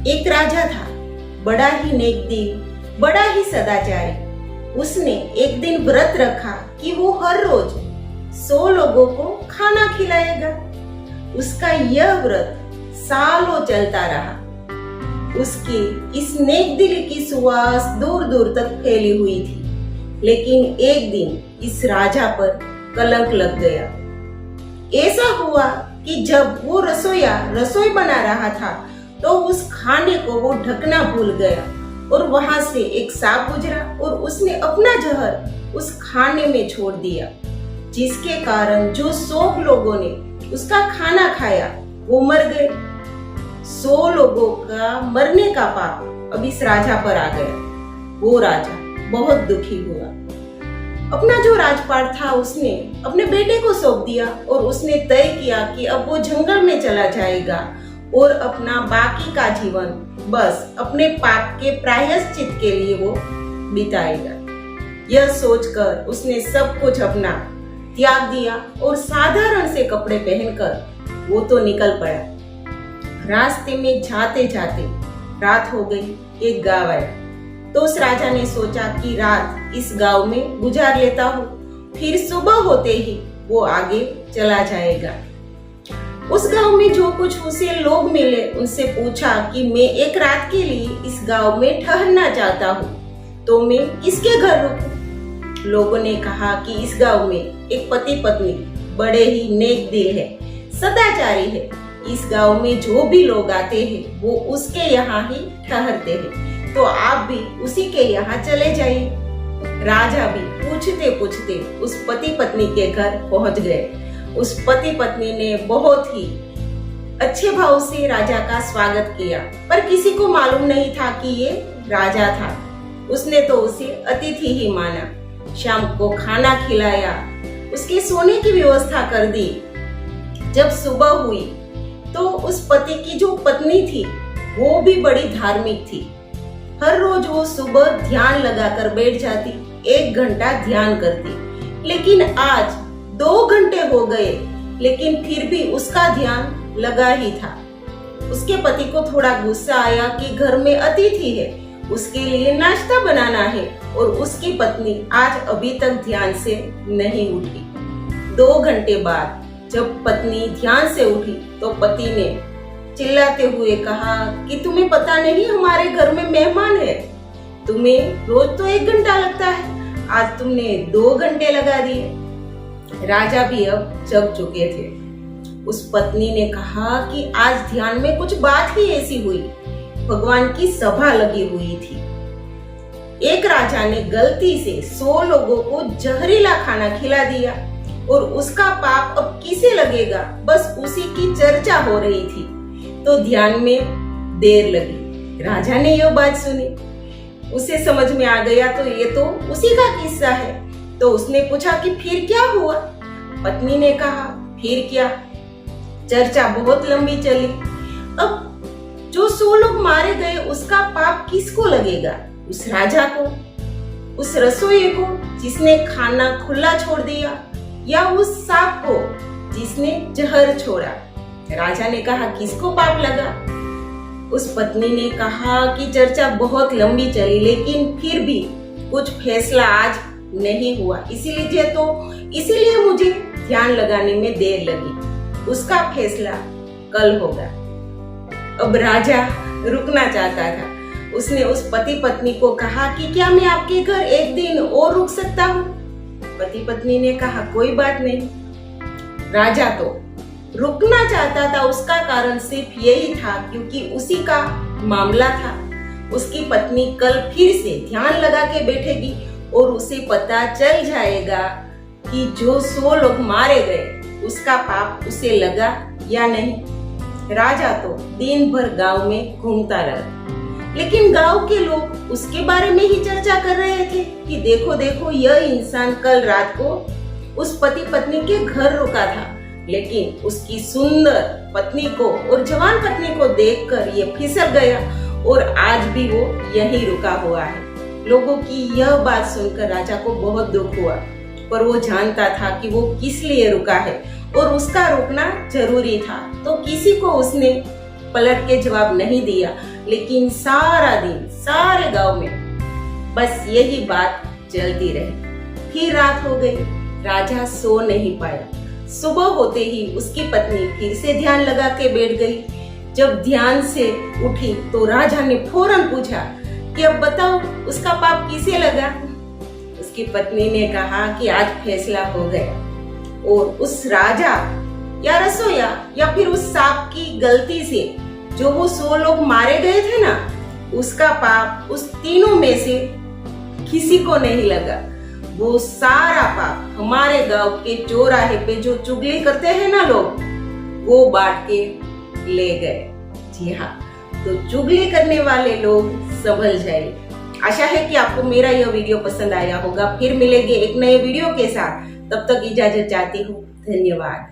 एक राजा था, बड़ा ही नेकदिल, बड़ा ही सदाचारी। उसने एक दिन व्रत रखा कि वो हर रोज 100 लोगों को खाना खिलाएगा। उसका यह व्रत सालों चलता रहा। उसकी इस नेकदिली की सुवास दूर दूर तक फैली हुई थी। लेकिन एक दिन इस राजा पर कलंक लग गया। ऐसा हुआ कि जब वो रसोई बना रहा था तो उस खाने को वो ढकना भूल गया और वहां से एक सांप गुजरा और उसने अपना जहर उस खाने में छोड़ दिया, जिसके कारण जो 100 लोगों ने उसका खाना खाया वो मर गए। 100 लोगों का मरने का पाप अब इस राजा पर आ गया। वो राजा बहुत दुखी हुआ। अपना जो राजपाट था उसने अपने बेटे को सौंप दिया और उसने तय किया कि अब वो जंगल में चला जाएगा और अपना बाकी का जीवन बस अपने पाप के प्रायश्चित के लिए वो बिताएगा। यह सोचकर उसने सब कुछ अपना त्याग दिया और साधारण से कपड़े पहनकर वो तो निकल पड़ा। रास्ते में जाते जाते रात हो गई। एक गांव आया तो उस राजा ने सोचा कि रात इस गांव में गुजार लेता हूँ, फिर सुबह होते ही वो आगे चला जाएगा। उस गांव में जो कुछ उसे लोग मिले उनसे पूछा कि मैं एक रात के लिए इस गांव में ठहरना चाहता हूँ, तो मैं किसके घर रुकूं? लोगों ने कहा कि इस गांव में एक पति पत्नी बड़े ही नेक दिल है, सदाचारी है। इस गांव में जो भी लोग आते हैं वो उसके यहाँ ही ठहरते हैं, तो आप भी उसी के यहाँ चले जाइए। राजा भी पूछते पूछते उस पति पत्नी के घर पहुंच गए। उस पति पत्नी ने बहुत ही अच्छे भाव से राजा का स्वागत किया, पर किसी को मालूम नहीं था कि ये राजा था। उसने तो उसे अतिथि ही माना। शाम को खाना खिलाया, उसके सोने की व्यवस्था कर दी। जब सुबह हुई तो उस पति की जो पत्नी थी वो भी बड़ी धार्मिक थी। हर रोज वो सुबह ध्यान लगाकर बैठ जाती, 1 घंटा ध्यान करती। लेकिन आज 2 घंटे हो गए, लेकिन फिर भी उसका ध्यान लगा ही था। उसके पति को थोड़ा गुस्सा आया कि घर में अतिथि है, उसके लिए नाश्ता बनाना है और उसकी पत्नी आज अभी तक ध्यान से नहीं उठी। 2 घंटे बाद जब पत्नी ध्यान से उठी तो पति ने चिल्लाते हुए कहा कि तुम्हें पता नहीं हमारे घर में मेहमान है? तुम्हें रोज तो 1 घंटा लगता है, आज तुमने 2 घंटे लगा दिए। राजा भी अब जग चुके थे। उस पत्नी ने कहा कि आज ध्यान में कुछ बात ही ऐसी हुई, भगवान की सभा लगी हुई थी। एक राजा ने गलती से 100 लोगों को जहरीला खाना खिला दिया और उसका पाप अब किसे लगेगा, बस उसी की चर्चा हो रही थी। तो ध्यान में देर लगी। राजा ने यह बात सुनी, उसे समझ में आ गया तो ये तो उसी का किस्सा है। तो उसने पूछा कि फिर क्या हुआ? पत्नी ने कहा फिर क्या, चर्चा बहुत लंबी चली। अब जो 100 लोग मारे गए उसका पाप किसको लगेगा? उस राजा को, उस रसोई को जिसने खाना खुला छोड़ दिया, या उस सांप को जिसने जहर छोड़ा? राजा ने कहा किसको पाप लगा? उस पत्नी ने कहा कि चर्चा बहुत लंबी चली, लेकिन फिर भी कुछ फैसला आज नहीं हुआ, इसीलिए मुझे ध्यान लगाने में देर लगी। उसका फैसला कल होगा। अब राजा रुकना चाहता था। उसने उस पति पत्नी को कहा कि क्या मैं आपके घर 1 दिन और रुक सकता हूँ? पति पत्नी ने कहा कोई बात नहीं। राजा तो रुकना चाहता था, उसका कारण सिर्फ यही था क्योंकि उसी का मामला था। उसकी पत्नी कल फिर से ध्यान लगा के बैठेगी और उसे पता चल जाएगा कि जो 100 लोग मारे गए उसका पाप उसे लगा या नहीं। राजा तो दिन भर गांव में घूमता रहा, लेकिन गांव के लोग उसके बारे में ही चर्चा कर रहे थे कि देखो देखो यह इंसान कल रात को उस पति पत्नी के घर रुका था, लेकिन उसकी सुंदर पत्नी को और जवान पत्नी को देखकर ये फिसल गया और आज भी वो यहीं रुका हुआ है। लोगों की यह बात सुनकर राजा को बहुत दुख हुआ, पर वो जानता था कि वो किस लिए रुका है और उसका रुकना जरूरी था, तो किसी को उसने पलट के जवाब नहीं दिया। लेकिन सारा दिन सारे गांव में बस यही बात चलती रही। फिर रात हो गई, राजा सो नहीं पाया। सुबह होते ही उसकी पत्नी फिर से ध्यान लगा के बैठ गई। जब ध्यान से उठी तो राजा ने फौरन पूछा कि अब बताओ उसका पाप किसे लगा। उसकी पत्नी ने कहा कि आज फैसला हो गया और उस राजा या रसोया या फिर उस सांप की गलती से जो वो 100 लोग मारे गए थे ना, उसका पाप उस तीनों में से किसी को नहीं लगा। वो सारा पाप हमारे गांव के चौराहे पे जो चुगली करते हैं ना लोग, वो बांट के ले गए। जी हाँ, तो चुगली करने वाले लोग संभल जाए। आशा है कि आपको मेरा यह वीडियो पसंद आया होगा। फिर मिलेंगे एक नए वीडियो के साथ। तब तक इजाजत चाहती हूँ। धन्यवाद।